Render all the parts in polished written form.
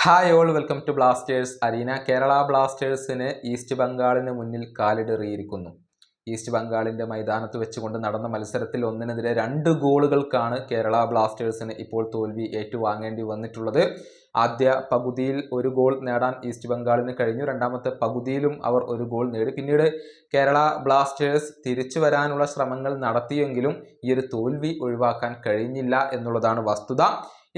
Hi all welcome to blasters arena. Kerala ബ്ലാസ്റ്റേഴ്സിന് East ബംഗാളിന് മുന്നിൽ കാലിടറിയിരിക്കുന്നു. East ബംഗാളിൻ്റെ മൈതാനത്ത് വെച്ചുകൊണ്ട് നടന്ന മത്സരത്തിൽ 1-നെതിരെ 2 ഗോളുകൾക്കാണ് കേരള ബ്ലാസ്റ്റേഴ്സിന് ഇപ്പോൾ തോൽവി ഏറ്റുവാങ്ങേണ്ടി വന്നിട്ടുള്ളത്. ആദ്യ പകുതിയിൽ ഒരു ഗോൾ നേടാൻ ഈസ്റ്റ് ബംഗാളിന് കഴിഞ്ഞു. രണ്ടാമത്തെ പകുതിയിലും അവർ ഒരു ഗോൾ നേടി. പിന്നീട് കേരള ബ്ലാസ്റ്റേഴ്സ് തിരിച്ചു വരാനുള്ള ശ്രമങ്ങൾ നടത്തിയെങ്കിലും ഈ ഒരു തോൽവി ഒഴിവാക്കാൻ കഴിഞ്ഞില്ല എന്നുള്ളതാണ് വസ്തുത.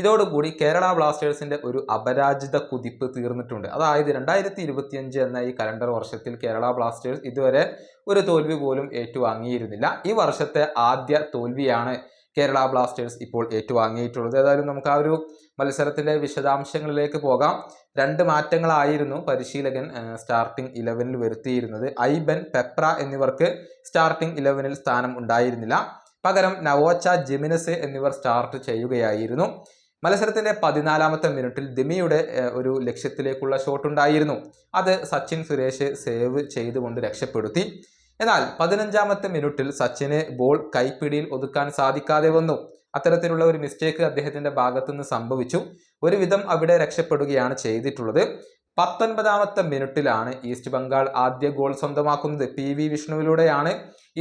ഇതോടുകൂടി കേരള ബ്ലാസ്റ്റേഴ്സിന്റെ ഒരു അപരാജിത കുതിപ്പ് തീർന്നിട്ടുണ്ട്. അതായത് 2025 എന്ന ഈ കലണ്ടർ വർഷത്തിൽ കേരള ബ്ലാസ്റ്റേഴ്സ് ഇതുവരെ ഒരു തോൽവി പോലും ഏറ്റുവാങ്ങിയിരുന്നില്ല. ഈ വർഷത്തെ ആദ്യ തോൽവിയാണ് കേരള ബ്ലാസ്റ്റേഴ്സ് ഇപ്പോൾ ഏറ്റുവാങ്ങിയിട്ടുള്ളത്. ഏതായാലും നമുക്ക് ആ ഒരു മത്സരത്തിലെ വിശദാംശങ്ങളിലേക്ക് പോകാം. 2 മാറ്റങ്ങളായിരുന്നു പരിശീലകൻ സ്റ്റാർട്ടിംഗ് 11-ൽ വരുത്തിയിരുന്നത്. ഐബൻ, പെപ്ര എന്നിവർക്ക് സ്റ്റാർട്ടിംഗ് 11-ൽ സ്ഥാനം ഉണ്ടായിരുന്നില്ല. പകരം നവോച്ച, ജിമിനസ് എന്നിവർ സ്റ്റാർട്ട് ചെയ്യുകയായിരുന്നു. മത്സരത്തിന്റെ 14-ാമത്തെ മിനിറ്റിൽ ദിമിയുടെ ഒരു ലക്ഷ്യത്തിലേക്കുള്ള ഷോട്ട് ഉണ്ടായിരുന്നു. അത് സച്ചിൻ സുരേഷ് സേവ് ചെയ്തുകൊണ്ട് രക്ഷപ്പെടുത്തി. എന്നാൽ 15-ാമത്തെ മിനിറ്റിൽ സച്ചിന് ബോൾ കൈപ്പിടിയിൽ ഒതുക്കാൻ സാധിക്കാതെ വന്നു. അത്തരത്തിലുള്ള ഒരു മിസ്റ്റേക്ക് അദ്ദേഹത്തിന്റെ ഭാഗത്തുനിന്ന് സംഭവിച്ചു. ഒരുവിധം അവിടെ രക്ഷപ്പെടുകയാണ് ചെയ്തിട്ടുള്ളത്. 19-ാമത്തെ മിനിറ്റിലാണ് ഈസ്റ്റ് ബംഗാൾ ആദ്യ ഗോൾ സ്വന്തമാക്കുന്നത്. PV വിഷ്ണുവിലൂടെയാണ്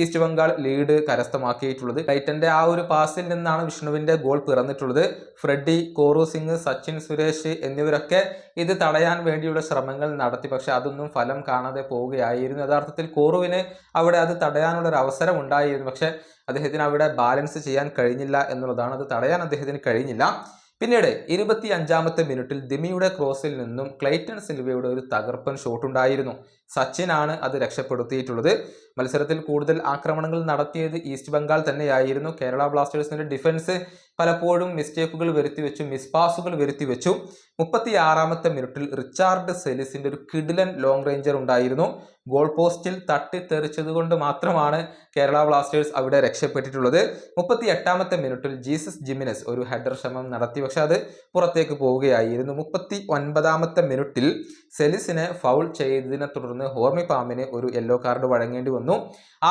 ഈസ്റ്റ് ബംഗാൾ ലീഡ് കരസ്ഥമാക്കിയിട്ടുള്ളത്. ടൈറ്റന്റെ ആ ഒരു പാസിൽ നിന്നാണ് വിഷ്ണുവിന്റെ ഗോൾ പിറന്നിട്ടുള്ളത്. ഫ്രെഡി, കോറു സിംഗ്, സച്ചിൻ സുരേഷ് എന്നിവരൊക്കെ ഇത് തടയാൻ വേണ്ടിയുള്ള ശ്രമങ്ങൾ നടത്തി. പക്ഷെ അതൊന്നും ഫലം കാണാതെ പോവുകയായിരുന്നു. യഥാർത്ഥത്തിൽ കോറുവിന് അവിടെ അത് തടയാനുള്ള ഒരു അവസരം ഉണ്ടായിരുന്നു. പക്ഷെ അദ്ദേഹത്തിന് അവിടെ ബാലൻസ് ചെയ്യാൻ കഴിഞ്ഞില്ല എന്നുള്ളതാണ്. അത് തടയാൻ അദ്ദേഹത്തിന് കഴിഞ്ഞില്ല. പിന്നീട് 25-ാമത്തെ മിനിറ്റിൽ ദിമിയുടെ ക്രോസിൽ നിന്നും ക്ലൈറ്റൺ സിൽവയുടെ ഒരു തകർപ്പൻ ഷോട്ട് ഉണ്ടായിരുന്നു. സച്ചിനാണ് അത് രക്ഷപ്പെടുത്തിയിട്ടുള്ളത്. മത്സരത്തിൽ കൂടുതൽ ആക്രമണങ്ങൾ നടത്തിയത് ഈസ്റ്റ് ബംഗാൾ തന്നെയായിരുന്നു. കേരള ബ്ലാസ്റ്റേഴ്സിന്റെ ഡിഫൻസ് പലപ്പോഴും മിസ്റ്റേക്കുകൾ വരുത്തിവെച്ചു, മിസ്പാസുകൾ വരുത്തിവെച്ചു. 36-ാമത്തെ മിനിറ്റിൽ റിച്ചാർഡ് സെലിസിന്റെ ഒരു കിഡിലൻ ലോങ് റേഞ്ചർ ഉണ്ടായിരുന്നു. ഗോൾ പോസ്റ്റിൽ തട്ടിത്തെറിച്ചത് കൊണ്ട് മാത്രമാണ് കേരള ബ്ലാസ്റ്റേഴ്സ് അവിടെ രക്ഷപ്പെട്ടിട്ടുള്ളത്. 38-ാമത്തെ മിനിറ്റിൽ ജീസസ് ജിമിനസ് ഒരു ഹെഡർ ശ്രമം നടത്തി. പക്ഷെ അത് പുറത്തേക്ക് പോവുകയായിരുന്നു. 39-ാമത്തെ മിനിറ്റിൽ സെലിസിനെ ഫൗൾ ചെയ്തതിനെ തുടർന്ന് ഹോർമി പാമിന് ഒരു യെല്ലോ കാർഡ് വഴങ്ങേണ്ടി വന്നു.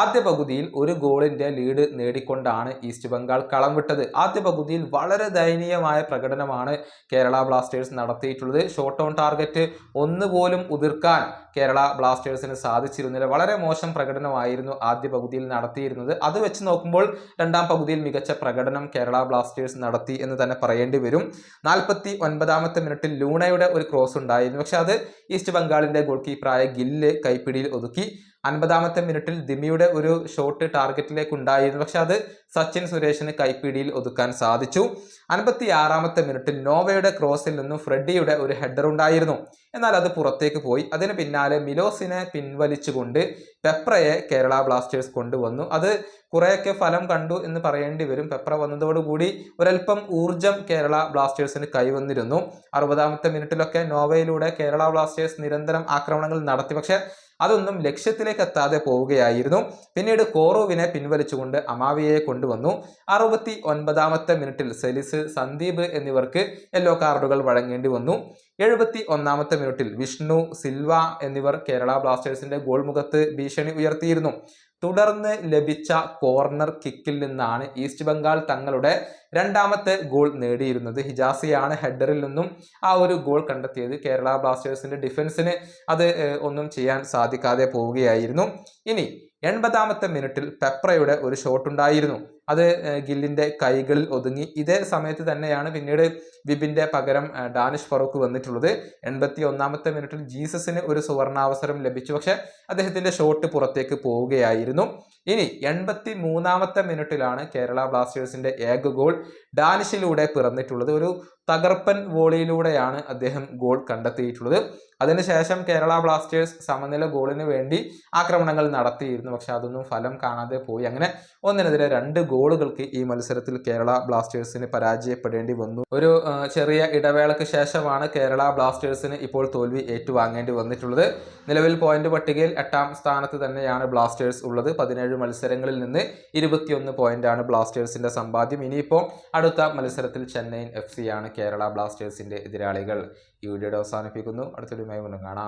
ആദ്യ പകുതിയിൽ ഒരു ഗോളിന്റെ ലീഡ് നേടിക്കൊണ്ടാണ് ഈസ്റ്റ് ബംഗാൾ കളം വിട്ടത്. ആദ്യ പകുതിയിൽ വളരെ ദയനീയമായ പ്രകടനമാണ് കേരള ബ്ലാസ്റ്റേഴ്സ് നടത്തിയിട്ടുള്ളത്. ഷോട്ട് ഓൺ ടാർഗറ്റ് ഒന്നുപോലും ഉതിർക്കാൻ കേരള ബ്ലാസ്റ്റേഴ്സിന് സാധിച്ചിരുന്നില്ല. വളരെ മോശം പ്രകടനമായിരുന്നു ആദ്യ പകുതിയിൽ നടത്തിയിരുന്നത്. അത് വെച്ച് നോക്കുമ്പോൾ രണ്ടാം പകുതിയിൽ മികച്ച പ്രകടനം കേരള ബ്ലാസ്റ്റേഴ്സ് നടത്തി എന്ന് തന്നെ പറയേണ്ടി വരും. 49-ാമത്തെ മിനിറ്റിൽ ലൂണയുടെ ഒരു ക്രോസ് ഉണ്ടായിരുന്നു. പക്ഷെ അത് ഈസ്റ്റ് ബംഗാളിന്റെ ഗോൾ കീപ്പറായ ഗില്ല് കൈപ്പിടിയിൽ ഒതുക്കി. 50-ാമത്തെ മിനിറ്റിൽ ദിമിയുടെ ഒരു ഷോട്ട് ടാർഗറ്റിലേക്ക് ഉണ്ടായിരുന്നു. പക്ഷെ അത് സച്ചിൻ സുരേഷിന് കൈപ്പിടിയിൽ ഒതുക്കാൻ സാധിച്ചു. 56-ാമത്തെ മിനിറ്റിൽ നോവയുടെ ക്രോസിൽ നിന്നും ഫ്രെഡിയുടെ ഒരു ഹെഡർ ഉണ്ടായിരുന്നു. എന്നാൽ അത് പുറത്തേക്ക് പോയി. അതിന് പിന്നാലെ മിലോസിനെ പിൻവലിച്ചുകൊണ്ട് പെപ്രയെ കേരള ബ്ലാസ്റ്റേഴ്സ് കൊണ്ടുവന്നു. അത് കുറേയൊക്കെ ഫലം കണ്ടു എന്ന് പറയേണ്ടി വരും. പെപ്ര വന്നതോടുകൂടി ഒരൽപ്പം ഊർജം കേരള ബ്ലാസ്റ്റേഴ്സിന് കൈവന്നിരുന്നു. 60-ാമത്തെ മിനിറ്റിലൊക്കെ നോവയിലൂടെ കേരള ബ്ലാസ്റ്റേഴ്സ് നിരന്തരം ആക്രമണങ്ങൾ നടത്തി. പക്ഷെ അതൊന്നും ലക്ഷ്യത്തിലേക്ക് എത്താതെ പോവുകയായിരുന്നു. പിന്നീട് കോറുവിനെ പിൻവലിച്ചുകൊണ്ട് അമാവിയെ കൊണ്ടുവന്നു. 69-ാമത്തെ മിനിറ്റിൽ സെലിസ്, സന്ദീപ് എന്നിവർക്ക് യെല്ലോ കാർഡുകൾ വഴങ്ങേണ്ടി വന്നു. 71-ാമത്തെ മിനിറ്റിൽ വിഷ്ണു, സിൽവ എന്നിവർ കേരള ബ്ലാസ്റ്റേഴ്സിന്റെ ഗോൾ മുഖത്ത് ഭീഷണി ഉയർത്തിയിരുന്നു. തുടർന്ന് ലഭിച്ച കോർണർ കിക്കിൽ നിന്നാണ് ഈസ്റ്റ് ബംഗാൾ തങ്ങളുടെ രണ്ടാമത്തെ ഗോൾ നേടിയിരുന്നത്. ഹിജാസിയാണ് ഹെഡറിൽ നിന്നും ആ ഒരു ഗോൾ കണ്ടെത്തിയത്. കേരള ബ്ലാസ്റ്റേഴ്സിന്റെ ഡിഫൻസിന് അത് ഒന്നും ചെയ്യാൻ സാധിക്കാതെ പോവുകയായിരുന്നു. ഇനി 80-ാമത്തെ മിനിറ്റിൽ പെപ്രയുടെ ഒരു ഷോട്ട് ഉണ്ടായിരുന്നു. അത് ഗില്ലിന്റെ കൈകളിൽ ഒതുങ്ങി. ഇതേ സമയത്ത് തന്നെയാണ് പിന്നീട് വിപിന്റെ പകരം ഡാനിഷ് ഫറൂഖ് വന്നിട്ടുള്ളത്. 81-ാമത്തെ മിനിറ്റിൽ ജീസസിന് ഒരു സുവർണാവസരം ലഭിച്ചു. പക്ഷെ അദ്ദേഹത്തിന്റെ ഷോട്ട് പുറത്തേക്ക് പോവുകയായിരുന്നു. ഇനി 83-ാമത്തെ മിനിറ്റിലാണ് കേരള ബ്ലാസ്റ്റേഴ്സിന്റെ ഏക ഗോൾ ഡാനിഷിലൂടെ പിറന്നിട്ടുള്ളത്. ഒരു തകർപ്പൻ വോളിയിലൂടെയാണ് അദ്ദേഹം ഗോൾ കണ്ടെത്തിയിട്ടുള്ളത്. അതിനുശേഷം കേരള ബ്ലാസ്റ്റേഴ്സ് സമനില ഗോളിന് വേണ്ടി ആക്രമണങ്ങൾ നടത്തിയിരുന്നു. പക്ഷെ അതൊന്നും ഫലം കാണാതെ പോയി. അങ്ങനെ 1-നെതിരെ 2 ഗോളുകൾക്ക് ഈ മത്സരത്തിൽ കേരള ബ്ലാസ്റ്റേഴ്സിന് പരാജയപ്പെടേണ്ടി വന്നു. ഒരു ചെറിയ ഇടവേളയ്ക്ക് ശേഷമാണ് കേരള ബ്ലാസ്റ്റേഴ്സിന് ഇപ്പോൾ തോൽവി ഏറ്റുവാങ്ങേണ്ടി വന്നിട്ടുള്ളത്. നിലവിൽ പോയിന്റ് പട്ടികയിൽ 8-ാം സ്ഥാനത്ത് തന്നെയാണ് ബ്ലാസ്റ്റേഴ്സ് ഉള്ളത്. 17 മത്സരങ്ങളിൽ നിന്ന് 21 പോയിന്റാണ് ബ്ലാസ്റ്റേഴ്സിന്റെ സമ്പാദ്യം. ഇനിയിപ്പോൾ അടുത്ത മത്സരത്തിൽ ചെന്നൈയിൻ FC ആണ് കേരള ബ്ലാസ്റ്റേഴ്സിന്റെ എതിരാളികൾ. ഈ വീഡിയോയുടെ അവസാനിപ്പിക്കുന്നു. അടുത്തൊരു വീഡിയോയുമായി വീണ്ടും കാണാം.